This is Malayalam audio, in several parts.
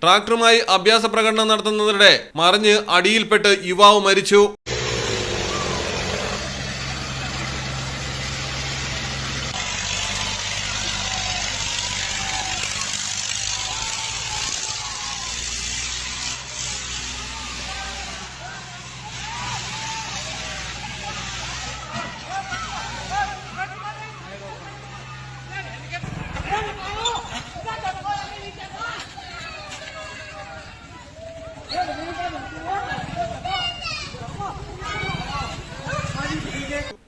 ട്രാക്ടറുമായി അഭ്യാസ പ്രകടനം നടത്തുന്നതിനിടെ മറിഞ്ഞ് അടിയിൽപ്പെട്ട് യുവാവ് മരിച്ചു.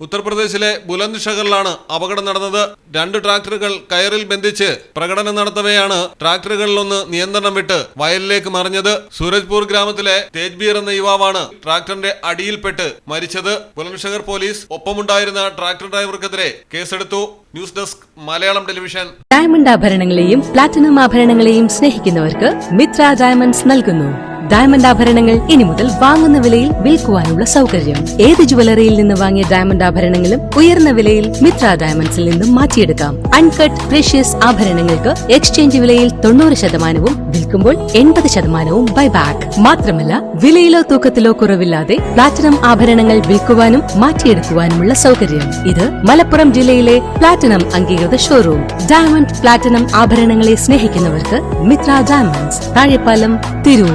ഉത്തർപ്രദേശിലെ ബുലന്ദ്ഷഹറിലാണ് അപകടം നടന്നത്. 2 ട്രാക്ടറുകൾ കയറിൽ ബന്ധിച്ച് പ്രകടനം നടത്തവെയാണ് ട്രാക്ടറുകളിലൊന്ന് നിയന്ത്രണം വിട്ട് വയലിലേക്ക് മറിഞ്ഞത്. സൂരജ്പൂർ ഗ്രാമത്തിലെ തേജ്ബീർ എന്ന യുവാവാണ് ട്രാക്ടറിന്റെ അടിയിൽപ്പെട്ട് മരിച്ചത്. ബുലന്ദ്ഷഹർ പോലീസ് ഒപ്പമുണ്ടായിരുന്ന ട്രാക്ടർ ഡ്രൈവർക്കെതിരെ കേസെടുത്തു. News desk Malayalam television. Diamond ആഭരണങ്ങളെയും പ്ലാറ്റിനം ആഭരണങ്ങളെയും സ്നേഹിക്കുന്നവർക്ക് മിത്ര ഡയമണ്ട്സ് നൽകുന്നു. ഡയമണ്ട് ആഭരണങ്ങൾ ഇനി മുതൽ വാങ്ങുന്ന വിലയിൽ വിൽക്കുവാനുള്ള സൗകര്യം. ഏത് ജുവലറിയിൽ നിന്ന് വാങ്ങിയ ഡയമണ്ട് ആഭരണങ്ങളും ഉയർന്ന വിലയിൽ മിത്ര ഡയമണ്ട്സിൽ നിന്നും മാറ്റിയെടുക്കാം. അൺകട്ട് പ്രഷ്യസ് ആഭരണങ്ങൾക്ക് എക്സ്ചേഞ്ച് വിലയിൽ 90%, വിൽക്കുമ്പോൾ 80% ബൈബാക്ക്. മാത്രമല്ല, വിലയിലോ തൂക്കത്തിലോ കുറവില്ലാതെ പ്ലാറ്റിനം ആഭരണങ്ങൾ വിൽക്കുവാനും മാറ്റിയെടുക്കുവാനുമുള്ള സൗകര്യം. ഇത് മലപ്പുറം ജില്ലയിലെ പ്ലാറ്റിനം അംഗീകൃത ഷോറൂം. ഡയമണ്ട് പ്ലാറ്റിനം ആഭരണങ്ങളെ സ്നേഹിക്കുന്നവർക്ക് മിത്ര ഡയമണ്ട്സ്, താഴെപ്പാലം, തിരൂർ.